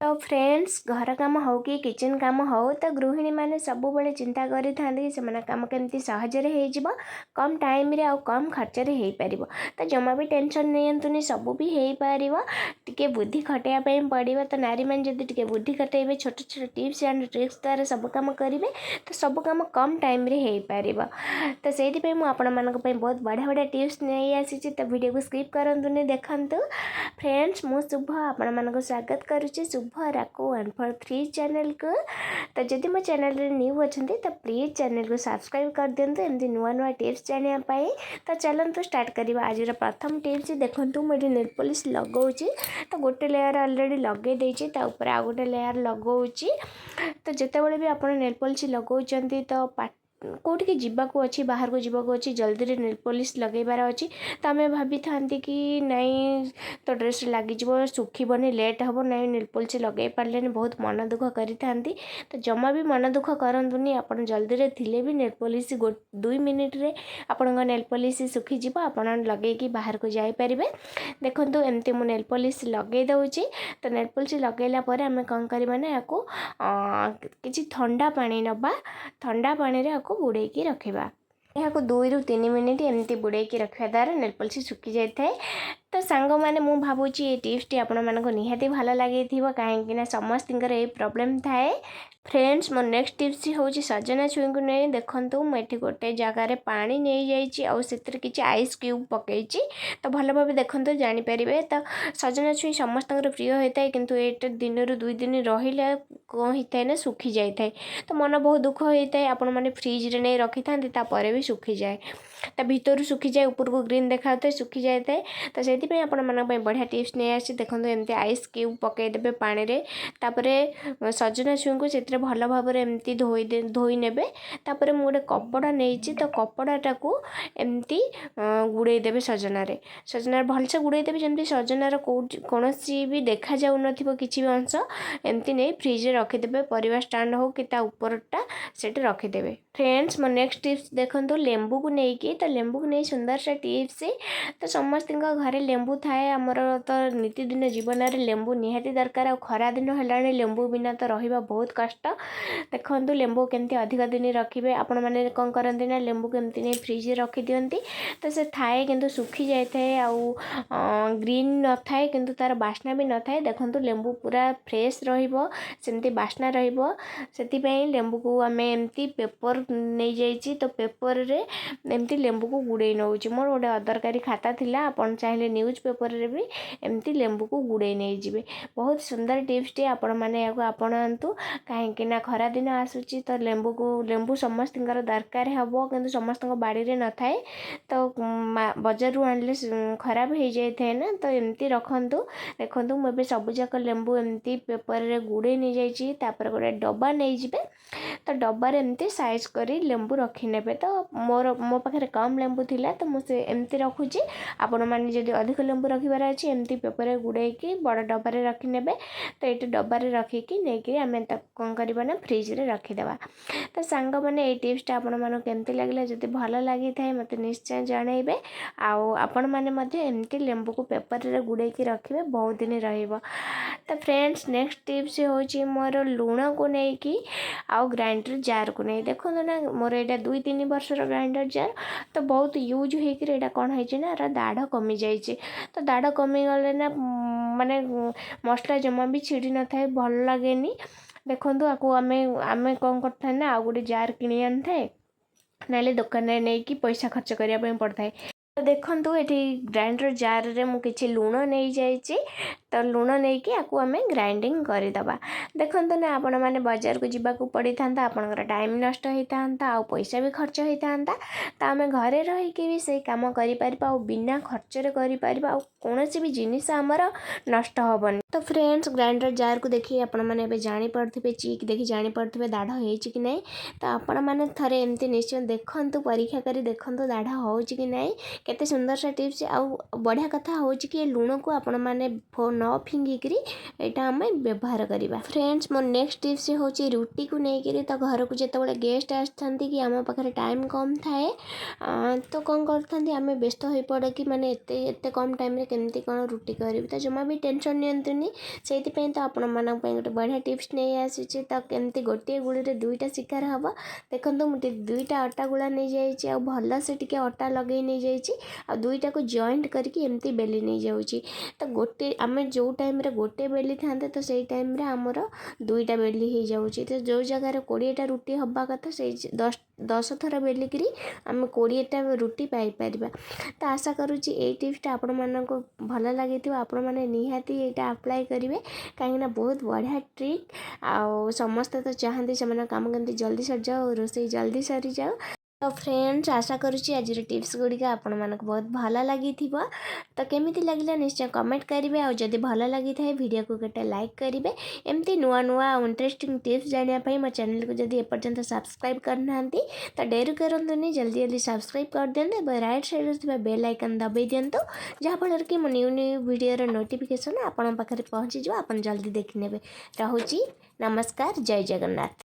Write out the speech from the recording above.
तो फ्रेंड्स घर काम हो कि किचन काम हो तो गृहिणी मैंने सब चिंता करी था काम केमती सहजरे हो कम टाइम रे आ कम खर्च हो पार तो जमा भी टेंशन नहीं सब भी हो पार टे बुद्धि खटाइवाई पड़ो तो नारी मैंने जब बुद्धि खटाइबे छोट छोट टिप्स एंड ट्रिक्स द्वारा सब कम करेंगे तो सब कम कम टाइम रे हो पार तो से मुझे बहुत बढ़िया बढ़िया टिप्स नहीं आसी तो वीडियो को स्किप करंतुनी देखंतु फ्रेंड्स मु शुभ आपण स्वागत करुच्ची शुभ राकू 143 चैनल को तो जदि मो चैनल न्यू अच्छा तो प्लीज चैनल को सब्सक्राइब कर दिंतु एमती नुआ नुआ टिप्स जानापी तो चलतु स्टार्ट करवा आज प्रथम टिप्स देखु मुझे नेल पॉलिश लगाऊँगी तो गोटे लेयर ऑलरेडी लगे देती ऊपर आ गोटे लेयर लगाऊँगी तो जितेबाला भी आप नेल पॉलिश लगाऊँ तो कौटिक जावाक अच्छी बाहर को जावाक अच्छी जल्दी नेल पॉलिश लगेबार अच्छी तो आम भाभी था कि नहीं तो ड्रेस लगे सुखबनी लेट हम नहीं नेल पॉलिश लगे पारे बहुत मन दुख करी तो जमा भी मन दुख करतुनि आप जल्दी थे भी नेल पॉलिश 2 मिनिट रे आपण नेल पॉलिश सुखीज आप लगे बाहर को जापर देखु एमती मु नेल पॉलिश लगे दूँगी तो नेल पॉलिश लगेला आम कौन करवा ना आपको किसी ठंडा पानी नवा ठंडा पानी रे आपको बुड़ेकी रखा यहाँ 2 ରୁ 3 मिनिट एमती बुड़ेकी रखा द्वारा नेल पॉलिश सुखी जाए तो सांग मैंने मुझे भावुची ये टिप्स आपण मानक निहाती भल लगे कहीं समस्त ये प्रॉब्लम थाए फ्रेंड्स मो नेक्स्ट टिप्स हूँ सजना छुई को नहीं देखु मुझे गोटे जगार पानी नहीं जाइए किसी आइस क्यूब पकई तो भल भाव देखो जानीपर तो सजना छुई समस्त प्रिय होता है किंतु ये दिन रू 2 दिन रहा कौन होता है ना सुखी जाए तो मन बहुत दुख होता है आपण मैंने फ्रिज रे नहीं रखी था भी सुखी जाए तो भीतर सुखी जाए ऊपर को ग्रीन देखा था सुखी जाए तो से बढ़िया टिप्स नहीं आसी देखो एमती आइस क्यूब पकईदे पानी रे सजना छुई को से भल भाव एमती धोई नेबे तापर मु गोटे कपड़ा नहीं तो कपड़ाटा को एमती गुड़ेदेवे सजनार भलसे गुड़ेदेवे जमी सजनार कौन भी देखा जाऊ नथिबो किछि भी अंश एमती नहीं फ्रिज रखीदे परिवा स्टैंड हो कि ऊपरटा से रखीदे फ्रेंड्स मो नेक्स्ट टिप्स देखो लेंबू को लेकिन तो लेंबू को नहीं सुंदर सा टिप्स तो समस्त घरे लेंबू थाए आमर तो नीतिदिन जीवन में लेंबू निहाती दरकार आ खरा दिन है लेंबू बिना तो रहा बहुत कष्ट देखो लेंबू केमती अधिक दिन रखिए आपण मैंने कौन करती ना लेंबू केमती नहीं फ्रिज रखी दिंती तो से थाए किंतु सुखी जाए ग्रीन न थाए किंतु तार बास्ना भी न थाए देखो लेंबू पूरा फ्रेश रमती बास्ना रही लेंबू को आम एमती पेपर नहीं जाइए तो पेपर रे एमती लेंबू को गुड़े नौ मोर गोटे अदरकारी खाता थिला आपन चाहिए न्यूज पेपर रे भी एमती लेंबू को गुड़े नहीं जी बहुत सुंदर टिप्स टे आपण मैंने आपणातु कहीं खरा दिन आसूची तो लेंबू समस्त दरकार हम कि समस्त बाड़ी में न थाए तो बजार आनले खराब हो जाए ना तो एमती रखु देखो मुझे सबूक लेंबू एमती पेपर रे गुड़े नहीं जापर गोटे डब्बा नहीं जाए तो डब्बार एमती साइज करी लेंबू रखी ने तो मो पाखे कम लेंबू थिला तो मुझे एमती रखुची आपण मैंने जब अधिक लेंबू रखिबार अच्छी एमती पेपर गुड़े बड़ डब्बार रखी ने तो ये डब्बार रखिकी नहीं आम कौन करवा ना फ्रिज रे रखीदेवा तो सांग मैंने ये टिप्सटा आपण मानक केमती लगे जब भल लगी था मत निश्चय जनइबे आपण मैंने एमती लेंबू को पेपर रे गुड़े रखिए बहुत दिन रहिबो तो फ्रेंड्स नेक्स्ट टिप्स हूँ मोर लुण को लेकिन आउ ग्राइंडर जार को नहीं देखो ना मोर यहाँ 2-3 वर्षर ग्राइंडर जार तो बहुत यूज होकर कौन है ना दाढ़ कमी जाइए तो दाढ़ कमी गले ना माने मसला जमा भी छिड़ी न था भल लगे देखो आपको आम कौन करता ना आ गोटे जार किणी आनी थाए ना दुकान में नहीं कि पैसा खर्च करने पड़ता है तो देखो ये ग्राइंडर जार रे मु किछि लुण नहीं जाइए तो लुण नहीं कि आपको आम ग्राइंडिंग करदे देखो ना आपण मैंने बाजार को जावाक पड़ी था आपंकर टाइम नष्ट होता आ पैसा भी खर्च होता तो आम घरे रहीकि भी से काम कर बिना खर्चरे कर कौन भी जिनिस आमर नष्ट हेनी तो फ्रेंड्स ग्राइंडर जार को देखिए आपण मैंने जापे चीक देखी जापे दाढ़ हो कि नहीं तो आपण मैंने थे एमती निश्चय देखु परीक्षा कर देखु दाढ़ हो कि नहीं केते सुंदर सा टिप्स आउ बढ़िया कथा हो कि लुण को आपण मैंने न फिंगिकी यहाँ आम व्यवहार करवा फ्रेंड्स मोर नेक्स्ट टिप्स हूँ रुटी को लेकर तो घर को जिते गेस्ट आसती कि आम पाखे टाइम कम थाए तो कौन करते आम व्यस्त हो पड़े कि माने एते कम टाइम रे केमती कौन रुटी करी तो जमा भी टेंशन नियंतुनी से तो आपण मानक गोटे बढ़िया टिप्स नहीं आसी तो केमती गोटे गुड़ी दुईटा शिकार हम देखो मुझे दुईटा अटा गुला नहीं जाइए भल से टी अटा लगे नहीं जाइए दुईटा को जॉइंट करके एमती बेली नहीं जाऊँगी तो गोटे आम जो टाइम गोटे बेली था तो से टाइम आमर दुईटा बेली हो जाऊँगी तो जो जगार 20टा रुटी हवा कथा से 10 थर बेलिक आम 20टा रुटी पाइपर तो आशा करुँच ये टिप्सटा आपण मानक भल लगी आपण मैंने निहाती यहाँ अप्लाई करेंगे कहीं बहुत बढ़िया ट्रिक आ समस्ते तो चाहती से काम केमती जल्दी सर जाओ रोसे जल्दी सरी जाओ तो फ्रेंड्स आशा करुँच आज टिप्स गुड़िका आपण मानक बहुत भल लगी तो केमिति लगिला निश्चय कमेंट करेंगे और जदि भल लगी था वीडियो को गोटे लाइक करेंगे एमती नुआ नुआ इंटरेस्टिंग टिप्स जानापी मो चैनल को जदि एपर्यंत सब्सक्राइब करना तो डेरी करंतुनी जल्दी जल्दी सब्सक्राइब कर दिंतु राइट साइड में बेल आइकन दबाई दिंतु जहाँफल कि मो न्यू न्यू वीडियो नोटिफिकेशन आपण पाखे पहुँची आप जल्दी देखने रोची नमस्कार जय जगन्नाथ।